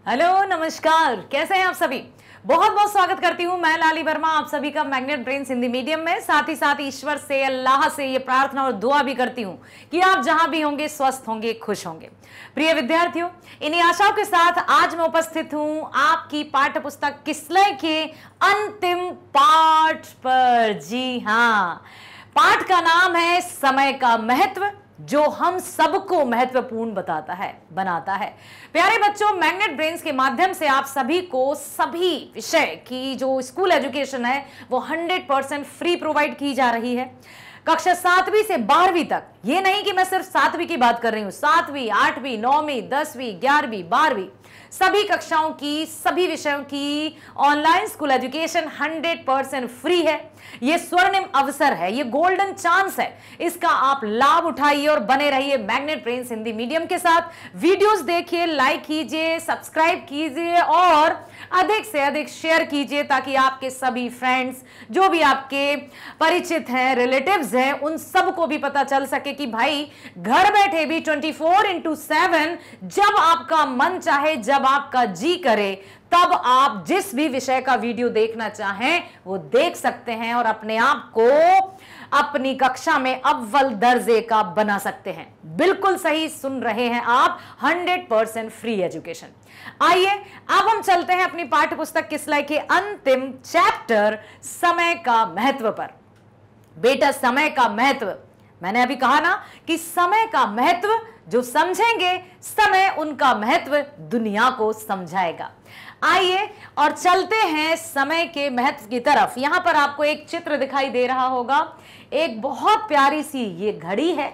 Hello नमस्कार, कैसे हैं आप सभी। बहुत बहुत स्वागत करती हूं मैं लाली वर्मा आप सभी का मैग्नेट ब्रेन्स हिंदी मीडियम में। साथ ही साथ ईश्वर से, अल्लाह से ये प्रार्थना और दुआ भी करती हूं कि आप जहां भी होंगे स्वस्थ होंगे, खुश होंगे। प्रिय विद्यार्थियों, इन्हीं आशाओं के साथ आज मैं उपस्थित हूं आपकी पाठ्य पुस्तक किसलय के अंतिम पाठ पर। जी हाँ, पाठ का नाम है समय का महत्व, जो हम सबको महत्वपूर्ण बनाता है। प्यारे बच्चों, मैग्नेट ब्रेन्स के माध्यम से आप सभी को सभी विषय की जो स्कूल एजुकेशन है वो 100% फ्री प्रोवाइड की जा रही है। कक्षा 7वीं से 12वीं तक, ये नहीं कि मैं सिर्फ 7वीं की बात कर रही हूं, 7वीं, 8वीं, 9वीं, 10वीं, 11वीं, 12वीं सभी कक्षाओं की, सभी विषयों की ऑनलाइन स्कूल एजुकेशन 100% फ्री है। यह स्वर्णिम अवसर है, यह गोल्डन चांस है। इसका आप लाभ उठाइए और बने रहिए मैग्नेट ब्रेन्स हिंदी मीडियम के साथ। वीडियोस देखिए, लाइक कीजिए, सब्सक्राइब कीजिए और अधिक से अधिक शेयर कीजिए, ताकि आपके सभी फ्रेंड्स, जो भी आपके परिचित हैं, रिलेटिव्स हैं, उन सबको भी पता चल सके कि भाई घर बैठे भी 24/7 जब आपका मन चाहे, जब आपका जी करे, तब आप जिस भी विषय का वीडियो देखना चाहें वो देख सकते हैं और अपने आप को अपनी कक्षा में अव्वल दर्जे का बना सकते हैं। बिल्कुल सही सुन रहे हैं आप, 100% फ्री एजुकेशन। आइए अब हम चलते हैं अपनी पाठ्य पुस्तक किसलय के अंतिम चैप्टर समय का महत्व पर। बेटा, समय का महत्व, मैंने अभी कहा ना कि समय का महत्व जो समझेंगे, समय उनका महत्व दुनिया को समझाएगा। आइए और चलते हैं समय के महत्व की तरफ। यहां पर आपको एक चित्र दिखाई दे रहा होगा, एक बहुत प्यारी सी ये घड़ी है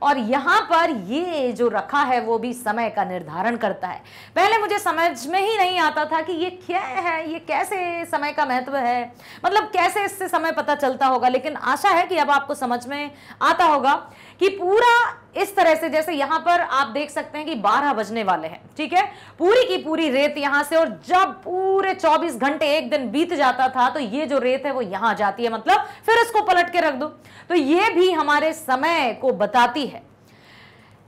और यहां पर ये जो रखा है वो भी समय का निर्धारण करता है। पहले मुझे समझ में ही नहीं आता था कि ये क्या है, ये कैसे समय का महत्व है, मतलब कैसे इससे समय पता चलता होगा। लेकिन आशा है कि अब आपको समझ में आता होगा कि पूरा इस तरह से, जैसे यहां पर आप देख सकते हैं कि 12 बजने वाले हैं, ठीक है, पूरी की पूरी रेत यहां से, और जब पूरे 24 घंटे एक दिन बीत जाता था तो ये जो रेत है वो यहां जाती है, मतलब फिर इसको पलट के रख दो, तो ये भी हमारे समय को बताती है।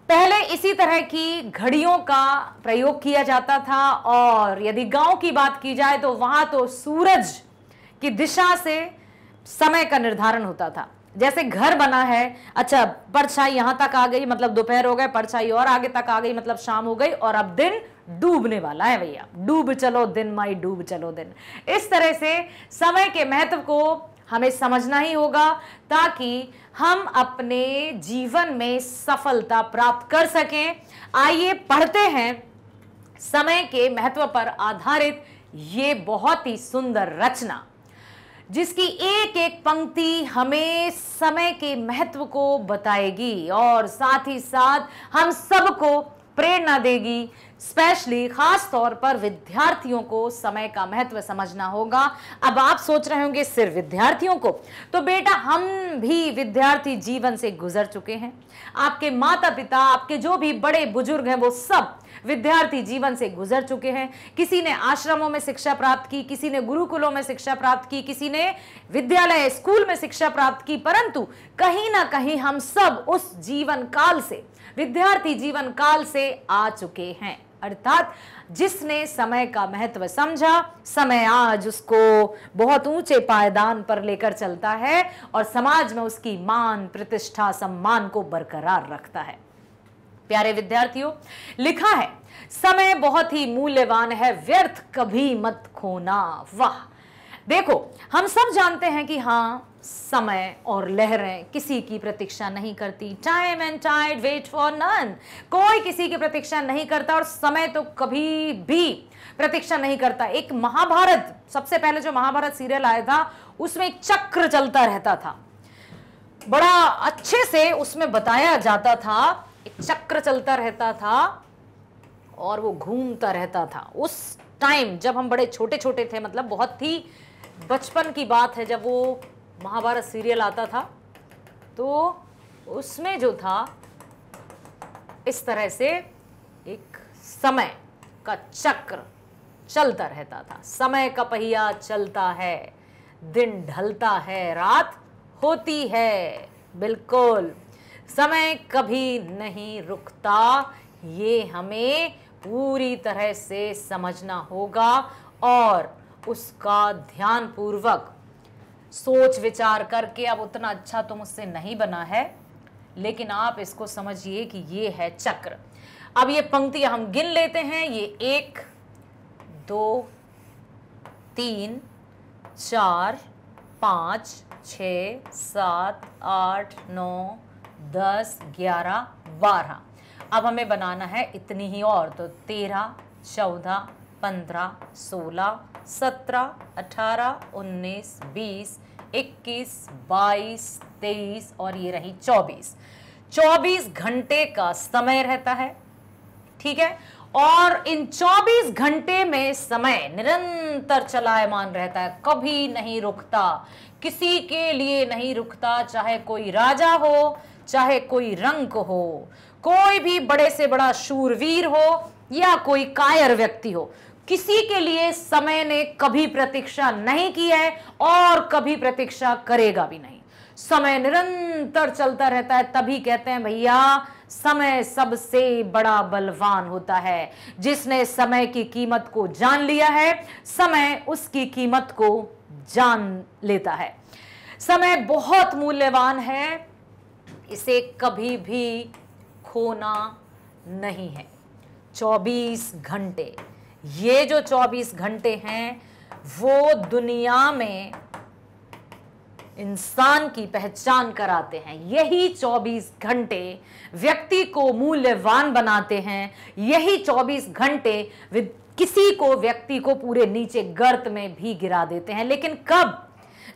पहले इसी तरह की घड़ियों का प्रयोग किया जाता था, और यदि गांव की बात की जाए तो वहां तो सूरज की दिशा से समय का निर्धारण होता था। जैसे घर बना है, अच्छा परछाई यहां तक आ गई मतलब दोपहर हो गए, परछाई और आगे तक आ गई मतलब शाम हो गई, और अब दिन डूबने वाला है भैया, डूब चलो दिन माई डूब चलो दिन। इस तरह से समय के महत्व को हमें समझना ही होगा, ताकि हम अपने जीवन में सफलता प्राप्त कर सकें। आइए पढ़ते हैं समय के महत्व पर आधारित ये बहुत ही सुंदर रचना, जिसकी एक एक पंक्ति हमें समय के महत्व को बताएगी और साथ ही साथ हम सबको प्रेरणा देगी। स्पेशली खास तौर पर विद्यार्थियों को समय का महत्व समझना होगा। अब आप सोच रहे होंगे सिर्फ विद्यार्थियों को, तो बेटा हम भी विद्यार्थी जीवन से गुजर चुके हैं। आपके माता पिता, आपके जो भी बड़े बुजुर्ग हैं, वो सब विद्यार्थी जीवन से गुजर चुके हैं। किसी ने आश्रमों में शिक्षा प्राप्त की, किसी ने गुरुकुलों में शिक्षा प्राप्त की, किसी ने विद्यालय स्कूल में शिक्षा प्राप्त की, परंतु कहीं ना कहीं हम सब उस जीवन काल से, विद्यार्थी जीवन काल से आ चुके हैं। अर्थात जिसने समय का महत्व समझा, समय आज उसको बहुत ऊंचे पायदान पर लेकर चलता है और समाज में उसकी मान, प्रतिष्ठा, सम्मान को बरकरार रखता है। प्यारे विद्यार्थियों, लिखा है समय बहुत ही मूल्यवान है, व्यर्थ कभी मत खोना। वाह, देखो हम सब जानते हैं कि हाँ, समय और लहरें किसी की प्रतीक्षा नहीं करती। Time and tide wait for none, कोई किसी की प्रतीक्षा नहीं करता और समय तो कभी भी प्रतीक्षा नहीं करता। एक महाभारत, सबसे पहले जो महाभारत सीरियल आया था उसमें एक चक्र चलता रहता था, बड़ा अच्छे से उसमें बताया जाता था। एक चक्र चलता रहता था और वो घूमता रहता था। उस टाइम जब हम बड़े छोटे छोटे थे, मतलब बहुत ही बचपन की बात है, जब वो महाभारत सीरियल आता था, तो उसमें जो था इस तरह से एक समय का चक्र चलता रहता था। समय का पहिया चलता है, दिन ढलता है, रात होती है। बिल्कुल, समय कभी नहीं रुकता, ये हमें पूरी तरह से समझना होगा और उसका ध्यान पूर्वक सोच विचार करके, अब उतना अच्छा तो मुझसे नहीं बना है, लेकिन आप इसको समझिए कि ये है चक्र। अब ये पंक्तियां हम गिन लेते हैं, ये 1 2 3 4 5 6 7 8 9 10 11 12। अब हमें बनाना है इतनी ही और, तो 13 14 15 16 17 18 19 20 21 22 23 और ये रही 24। 24 घंटे का समय रहता है, ठीक है। और इन 24 घंटे में समय निरंतर चलायमान रहता है, कभी नहीं रुकता, किसी के लिए नहीं रुकता, चाहे कोई राजा हो, चाहे कोई रंक हो, कोई भी बड़े से बड़ा शूरवीर हो या कोई कायर व्यक्ति हो, किसी के लिए समय ने कभी प्रतीक्षा नहीं की है और कभी प्रतीक्षा करेगा भी नहीं। समय निरंतर चलता रहता है, तभी कहते हैं भैया समय सबसे बड़ा बलवान होता है। जिसने समय की कीमत को जान लिया है, समय उसकी कीमत को जान लेता है। समय बहुत मूल्यवान है, इसे कभी भी खोना नहीं है। 24 घंटे, ये जो 24 घंटे हैं वो दुनिया में इंसान की पहचान कराते हैं। यही 24 घंटे व्यक्ति को मूल्यवान बनाते हैं। यही 24 घंटे किसी को, व्यक्ति को पूरे नीचे गर्त में भी गिरा देते हैं। लेकिन कब?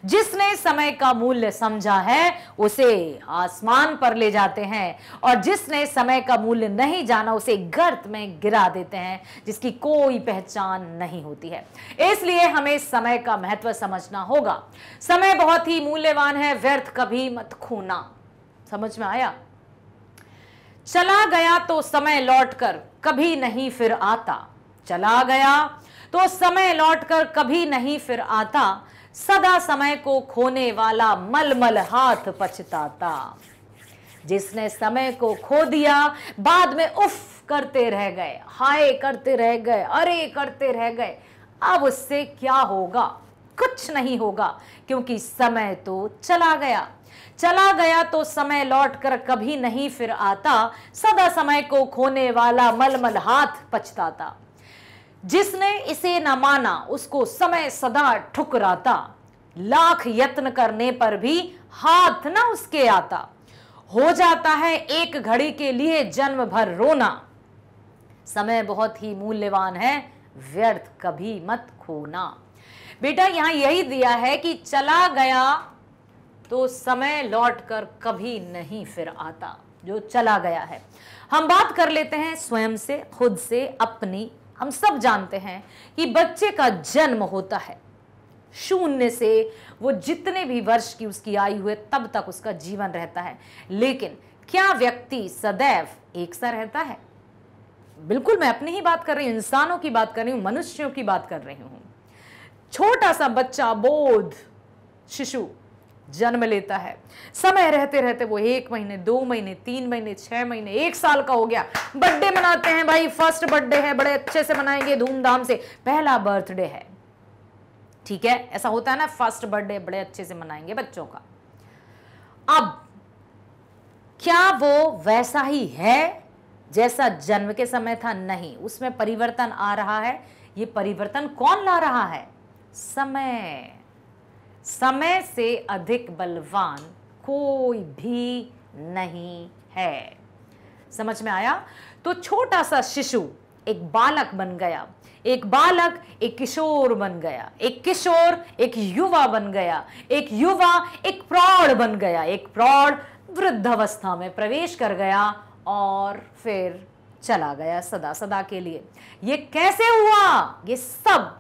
जिसने समय का मूल्य समझा है उसे आसमान पर ले जाते हैं, और जिसने समय का मूल्य नहीं जाना उसे गर्त में गिरा देते हैं, जिसकी कोई पहचान नहीं होती है। इसलिए हमें समय का महत्व समझना होगा। समय बहुत ही मूल्यवान है, व्यर्थ कभी मत खोना। समझ में आया? चला गया तो समय लौटकर कभी नहीं फिर आता, चला गया तो समय लौटकर कभी नहीं फिर आता, सदा समय को खोने वाला मलमल हाथ पछताता। जिसने समय को खो दिया, बाद में उफ करते रह गए, हाय करते रह गए, अरे करते रह गए, अब उससे क्या होगा? कुछ नहीं होगा, क्योंकि समय तो चला गया। चला गया तो समय लौटकर कभी नहीं फिर आता, सदा समय को खोने वाला मलमल हाथ पछताता। जिसने इसे न माना उसको समय सदा ठुकराता, लाख यत्न करने पर भी हाथ न उसके आता। हो जाता है एक घड़ी के लिए जन्म भर रोना, समय बहुत ही मूल्यवान है, व्यर्थ कभी मत खोना। बेटा यहां यही दिया है कि चला गया तो समय लौटकर कभी नहीं फिर आता, जो चला गया है। हम बात कर लेते हैं स्वयं से, खुद से, अपनी। हम सब जानते हैं कि बच्चे का जन्म होता है, शून्य से वो जितने भी वर्ष की उसकी आयु है तब तक उसका जीवन रहता है। लेकिन क्या व्यक्ति सदैव एक सा रहता है? बिल्कुल, मैं अपनी ही बात कर रही हूं, इंसानों की बात कर रही हूं, मनुष्यों की बात कर रही हूं। छोटा सा बच्चा, बोध शिशु जन्म लेता है, समय रहते रहते वो 1 महीने, 2 महीने, 3 महीने, 6 महीने, 1 साल का हो गया। बर्थडे मनाते हैं भाई, फर्स्ट बर्थडे है, बड़े अच्छे से मनाएंगे, धूमधाम से, पहला बर्थडे है, ठीक है, ऐसा होता है ना, फर्स्ट बर्थडे बड़े अच्छे से मनाएंगे बच्चों का। अब क्या वो वैसा ही है जैसा जन्म के समय था? नहीं, उसमें परिवर्तन आ रहा है। ये परिवर्तन कौन ला रहा है? समय। समय से अधिक बलवान कोई भी नहीं है। समझ में आया? तो छोटा सा शिशु एक बालक बन गया, एक बालक एक किशोर बन गया, एक किशोर एक युवा बन गया, एक युवा एक प्रौढ़ बन गया, एक प्रौढ़ वृद्धावस्था में प्रवेश कर गया और फिर चला गया सदा सदा के लिए। ये कैसे हुआ? ये सब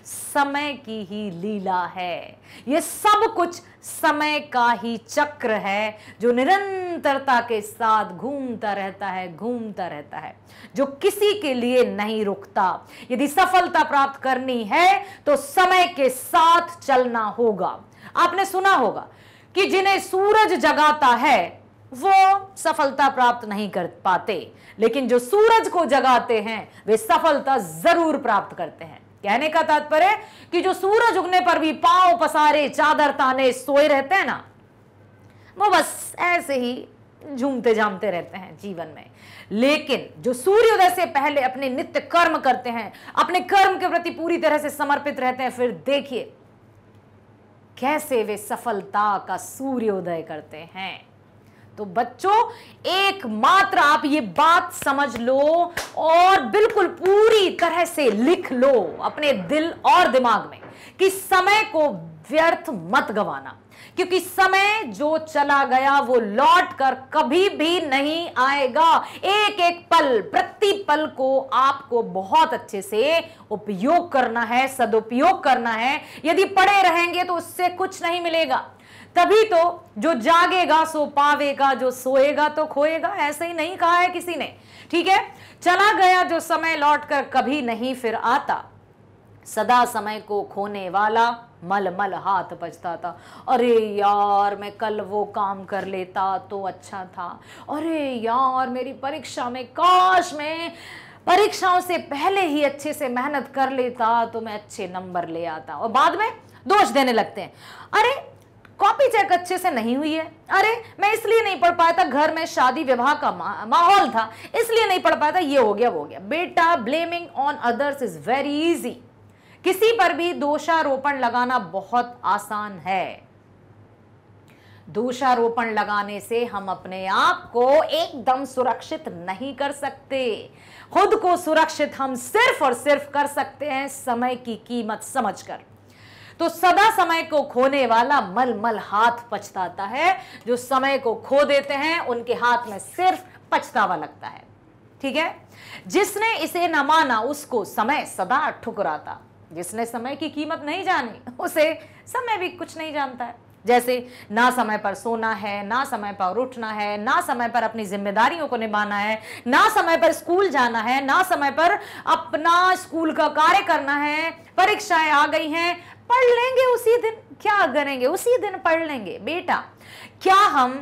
समय की ही लीला है। ये सब कुछ समय का ही चक्र है जो निरंतरता के साथ घूमता रहता है, घूमता रहता है, जो किसी के लिए नहीं रुकता। यदि सफलता प्राप्त करनी है तो समय के साथ चलना होगा। आपने सुना होगा कि जिन्हें सूरज जगाता है वो सफलता प्राप्त नहीं कर पाते, लेकिन जो सूरज को जगाते हैं वे सफलता जरूर प्राप्त करते हैं। कहने का तात्पर्य कि जो सूरज उगने पर भी पांव पसारे चादर ताने सोए रहते हैं ना, वो बस ऐसे ही झूमते झामते रहते हैं जीवन में। लेकिन जो सूर्योदय से पहले अपने नित्य कर्म करते हैं, अपने कर्म के प्रति पूरी तरह से समर्पित रहते हैं, फिर देखिए कैसे वे सफलता का सूर्योदय करते हैं। तो बच्चों, एकमात्र आप ये बात समझ लो और बिल्कुल पूरी तरह से लिख लो अपने दिल और दिमाग में कि समय को व्यर्थ मत गंवाना, क्योंकि समय जो चला गया वो लौट कर कभी भी नहीं आएगा। एक एक पल, प्रति पल को आपको बहुत अच्छे से उपयोग करना है, सदुपयोग करना है। यदि पड़े रहेंगे तो उससे कुछ नहीं मिलेगा। तभी तो जो जागेगा सो पावेगा, जो सोएगा तो खोएगा, ऐसे ही नहीं कहा है किसी ने। ठीक है, चला गया जो समय लौट कर कभी नहीं फिर आता, सदा समय को खोने वाला मल मल हाथ पछताता। अरे यार, मैं कल वो काम कर लेता तो अच्छा था। अरे यार, मेरी परीक्षा में काश मैं परीक्षाओं से पहले ही अच्छे से मेहनत कर लेता तो मैं अच्छे नंबर ले आता। और बाद में दोष देने लगते हैं, अरे कॉपी चेक अच्छे से नहीं हुई है, अरे मैं इसलिए नहीं पढ़ पाया था, घर में शादी विवाह का माहौल था इसलिए नहीं पढ़ पाया था, ये हो गया वो हो गया। बेटा, blaming on others is very easy. किसी पर भी दोषारोपण लगाना बहुत आसान है। दोषारोपण लगाने से हम अपने आप को एकदम सुरक्षित नहीं कर सकते। खुद को सुरक्षित हम सिर्फ और सिर्फ कर सकते हैं समय की कीमत समझकर। तो सदा समय को खोने वाला मल मल हाथ पछताता है। जो समय को खो देते हैं उनके हाथ में सिर्फ पछतावा लगता है। ठीक है, जिसने इसे न माना उसको समय सदा ठुकराता। जिसने समय की कीमत नहीं जानी उसे समय भी कुछ नहीं जानता है। जैसे ना समय पर सोना है, ना समय पर उठना है, ना समय पर अपनी जिम्मेदारियों को निभाना है, ना समय पर स्कूल जाना है, ना समय पर अपना स्कूल का कार्य करना है। परीक्षाएं आ गई हैं, पढ़ लेंगे उसी दिन, क्या करेंगे उसी दिन पढ़ लेंगे। बेटा, क्या हम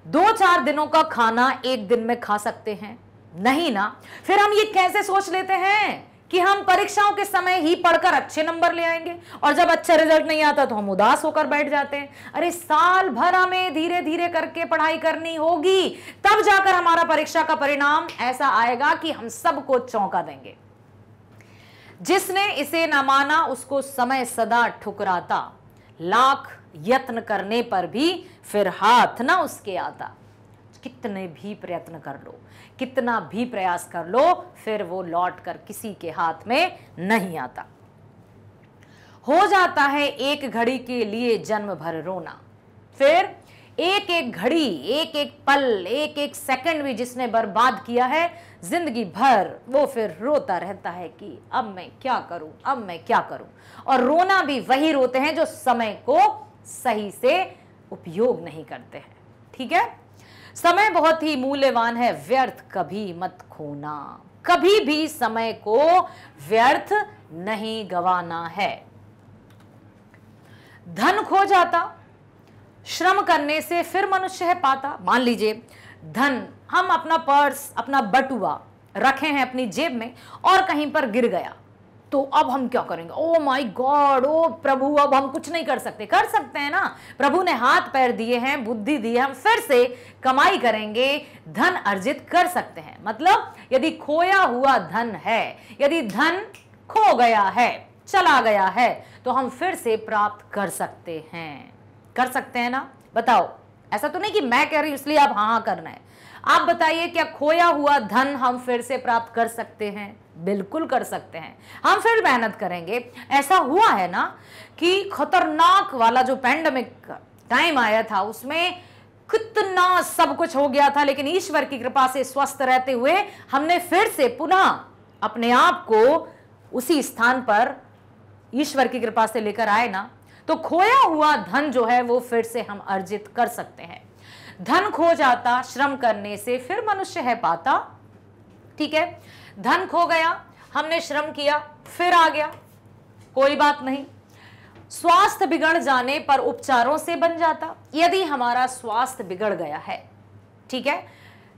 2-4 दिनों का खाना एक दिन में खा सकते हैं? नहीं ना। फिर हम ये कैसे सोच लेते हैं कि हम परीक्षाओं के समय ही पढ़कर अच्छे नंबर ले आएंगे, और जब अच्छा रिजल्ट नहीं आता तो हम उदास होकर बैठ जाते हैं। अरे साल भर हमें धीरे धीरे करके पढ़ाई करनी होगी, तब जाकर हमारा परीक्षा का परिणाम ऐसा आएगा कि हम सबको चौंका देंगे। जिसने इसे न माना उसको समय सदा ठुकराता। लाख यत्न करने पर भी फिर हाथ ना उसके आता। कितने भी प्रयत्न कर लो, कितना भी प्रयास कर लो, फिर वो लौट कर किसी के हाथ में नहीं आता। हो जाता है एक घड़ी के लिए जन्म भर रोना। फिर एक एक घड़ी, एक एक पल, एक एक सेकंड भी जिसने बर्बाद किया है जिंदगी भर, वो फिर रोता रहता है कि अब मैं क्या करूं, अब मैं क्या करूं। और रोना भी वही रोते हैं जो समय को सही से उपयोग नहीं करते हैं। ठीक है, समय बहुत ही मूल्यवान है, व्यर्थ कभी मत खोना। कभी भी समय को व्यर्थ नहीं गंवाना है। धन खो जाता, श्रम करने से फिर मनुष्य है पाता। मान लीजिए धन, हम अपना पर्स, अपना बटुआ रखे हैं अपनी जेब में और कहीं पर गिर गया, तो अब हम क्या करेंगे? ओ माय गॉड, ओ प्रभु, अब हम कुछ नहीं कर सकते। कर सकते हैं ना, प्रभु ने हाथ पैर दिए हैं, बुद्धि दी है, हम फिर से कमाई करेंगे, धन अर्जित कर सकते हैं। मतलब यदि खोया हुआ धन है, यदि धन खो गया है, चला गया है, तो हम फिर से प्राप्त कर सकते हैं। कर सकते हैं ना? बताओ, ऐसा तो नहीं कि मैं कह रही हूं इसलिए आप हाँ हाँ करना है। आप बताइए, क्या खोया हुआ धन हम फिर से प्राप्त कर सकते हैं? बिल्कुल कर सकते हैं। हम फिर मेहनत करेंगे। ऐसा हुआ है ना कि खतरनाक वाला जो पैंडेमिक टाइम आया था, उसमें कितना सब कुछ हो गया था, लेकिन ईश्वर की कृपा से स्वस्थ रहते हुए हमने फिर से पुनः अपने आप को उसी स्थान पर ईश्वर की कृपा से लेकर आए ना। तो खोया हुआ धन जो है वो फिर से हम अर्जित कर सकते हैं। धन खो जाता, श्रम करने से फिर मनुष्य है पाता। ठीक है, धन खो गया, हमने श्रम किया, फिर आ गया, कोई बात नहीं। स्वास्थ्य बिगड़ जाने पर उपचारों से बन जाता। यदि हमारा स्वास्थ्य बिगड़ गया है, ठीक है।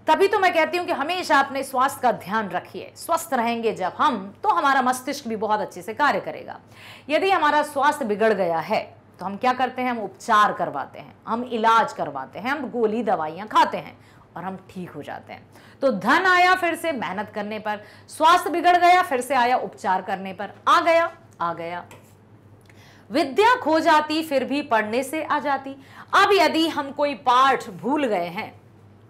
तभी तो मैं कहती हूं कि हमेशा अपने स्वास्थ्य का ध्यान रखिए। स्वस्थ रहेंगे जब हम, तो हमारा मस्तिष्क भी बहुत अच्छे से कार्य करेगा। यदि हमारा स्वास्थ्य बिगड़ गया है तो हम क्या करते हैं, हम उपचार करवाते हैं, हम इलाज करवाते हैं, हम गोली दवाइयां खाते हैं और हम ठीक हो जाते हैं। तो धन आया फिर से मेहनत करने पर, स्वास्थ्य बिगड़ गया फिर से आया उपचार करने पर, आ गया। विद्या खो जाती फिर भी पढ़ने से आ जाती। अब यदि हम कोई पाठ भूल गए हैं,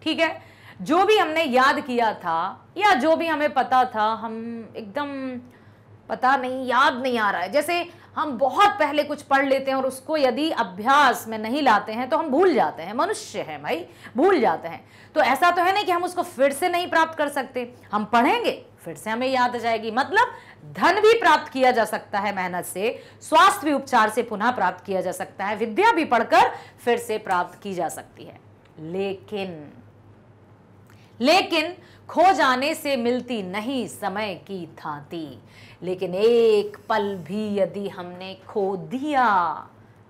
ठीक है, जो भी हमने याद किया था या जो भी हमें पता था, हम एकदम पता नहीं, याद नहीं आ रहा है, जैसे हम बहुत पहले कुछ पढ़ लेते हैं और उसको यदि अभ्यास में नहीं लाते हैं तो हम भूल जाते हैं। मनुष्य है भाई, भूल जाते हैं। तो ऐसा तो है नहीं कि हम उसको फिर से नहीं प्राप्त कर सकते, हम पढ़ेंगे फिर से हमें याद आ जाएगी। मतलब धन भी प्राप्त किया जा सकता है मेहनत से, स्वास्थ्य भी उपचार से पुनः प्राप्त किया जा सकता है, विद्या भी पढ़कर फिर से प्राप्त की जा सकती है। लेकिन खो जाने से मिलती नहीं समय की थाती। लेकिन एक पल भी यदि हमने खो दिया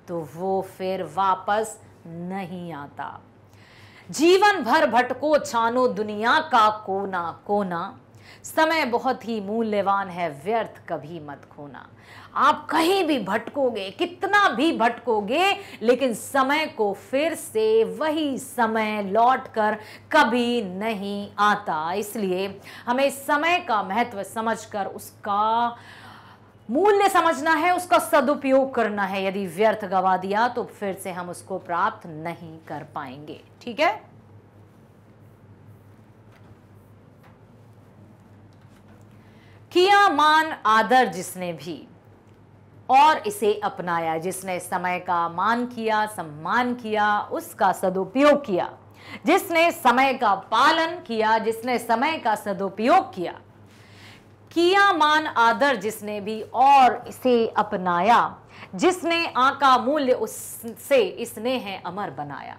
तो वो फिर वापस नहीं आता। जीवन भर भटको छानो दुनिया का कोना कोना, समय बहुत ही मूल्यवान है, व्यर्थ कभी मत खोना। आप कहीं भी भटकोगे, कितना भी भटकोगे, लेकिन समय को फिर से वही समय लौटकर कभी नहीं आता। इसलिए हमें समय का महत्व समझकर उसका मूल्य समझना है, उसका सदुपयोग करना है। यदि व्यर्थ गवा दिया तो फिर से हम उसको प्राप्त नहीं कर पाएंगे। ठीक है। किया मान आदर जिसने भी और इसे अपनाया, जिसने समय का मान किया, सम्मान किया, उसका सदुपयोग किया, जिसने समय का पालन किया, जिसने समय का सदुपयोग किया। किया मान आदर जिसने भी और इसे अपनाया, जिसने आका मूल्य उससे इसने है अमर बनाया।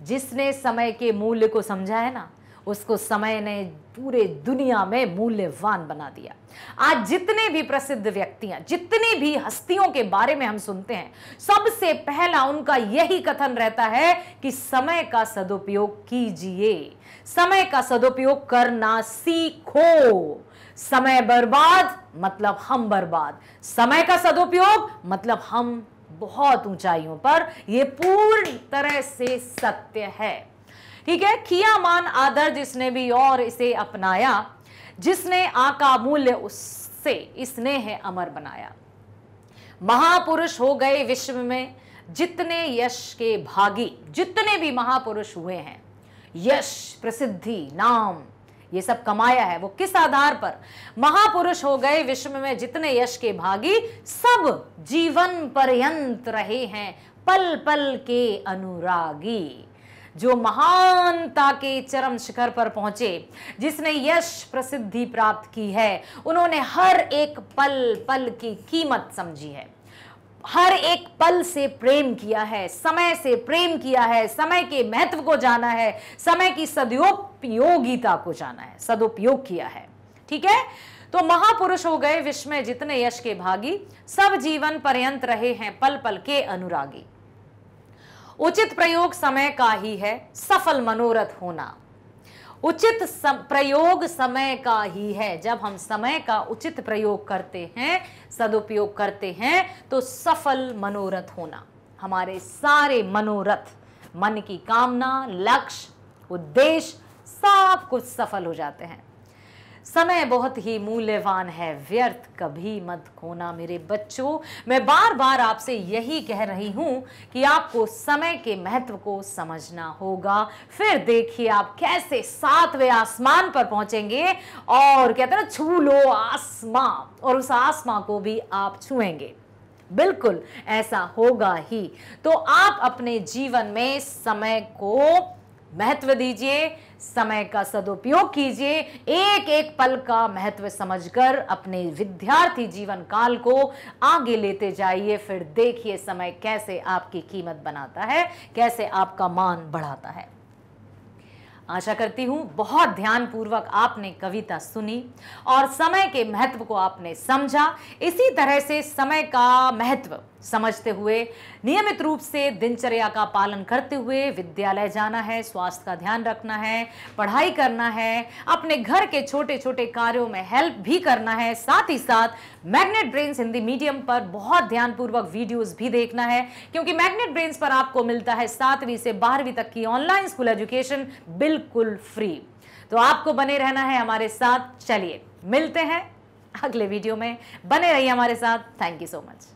जिसने समय के मूल्य को समझा है ना, उसको समय ने पूरे दुनिया में मूल्यवान बना दिया। आज जितने भी प्रसिद्ध व्यक्तियां, जितनी भी हस्तियों के बारे में हम सुनते हैं, सबसे पहला उनका यही कथन रहता है कि समय का सदुपयोग कीजिए, समय का सदुपयोग करना सीखो। समय बर्बाद मतलब हम बर्बाद, समय का सदुपयोग मतलब हम बहुत ऊंचाइयों पर। यह पूर्ण तरह से सत्य है। ठीक है। किया मान आदर जिसने भी और इसे अपनाया, जिसने आका मूल्य उससे इसने है अमर बनाया। महापुरुष हो गए विश्व में जितने यश के भागी, जितने भी महापुरुष हुए हैं, यश, प्रसिद्धि, नाम, ये सब कमाया है। वो किस आधार पर? महापुरुष हो गए विश्व में जितने यश के भागी, सब जीवन पर्यंत रहे हैं पल पल के अनुरागी। जो महानता के चरम शिखर पर पहुंचे, जिसने यश प्रसिद्धि प्राप्त की है, उन्होंने हर एक पल पल की कीमत समझी है, हर एक पल से प्रेम किया है, समय से प्रेम किया है, समय के महत्व को जाना है, समय की सदुपयोगिता को जाना है, सदुपयोग किया है। ठीक है। तो महापुरुष हो गए विश्व में जितने यश के भागी, सब जीवन पर्यंत रहे हैं पल पल के अनुरागी। उचित प्रयोग समय का ही है, सफल मनोरथ होना। उचित प्रयोग समय का ही है। जब हम समय का उचित प्रयोग करते हैं, सदुपयोग करते हैं, तो सफल मनोरथ होना। हमारे सारे मनोरथ, मन की कामना, लक्ष्य, उद्देश्य, सब कुछ सफल हो जाते हैं। समय बहुत ही मूल्यवान है, व्यर्थ कभी मत खोना। मेरे बच्चों, मैं बार बार आपसे यही कह रही हूं कि आपको समय के महत्व को समझना होगा। फिर देखिए आप कैसे 7वें आसमान पर पहुंचेंगे और कहते हैं ना, छू लो आसमां, और उस आसमां को भी आप छुएंगे। बिल्कुल ऐसा होगा ही। तो आप अपने जीवन में समय को महत्व दीजिए, समय का सदुपयोग कीजिए, एक एक पल का महत्व समझकर अपने विद्यार्थी जीवन काल को आगे लेते जाइए। फिर देखिए समय कैसे आपकी कीमत बनाता है, कैसे आपका मान बढ़ाता है। आशा करती हूं बहुत ध्यानपूर्वक आपने कविता सुनी और समय के महत्व को आपने समझा। इसी तरह से समय का महत्व समझते हुए नियमित रूप से दिनचर्या का पालन करते हुए विद्यालय जाना है, स्वास्थ्य का ध्यान रखना है, पढ़ाई करना है, अपने घर के छोटे छोटे कार्यों में हेल्प भी करना है। साथ ही साथ मैग्नेट ब्रेन्स हिंदी मीडियम पर बहुत ध्यानपूर्वक वीडियोस भी देखना है, क्योंकि मैग्नेट ब्रेन्स पर आपको मिलता है 7वीं से 12वीं तक की ऑनलाइन स्कूल एजुकेशन बिल्कुल फ्री। तो आपको बने रहना है हमारे साथ। चलिए मिलते हैं अगले वीडियो में, बने रहिए हमारे साथ। Thank you so much.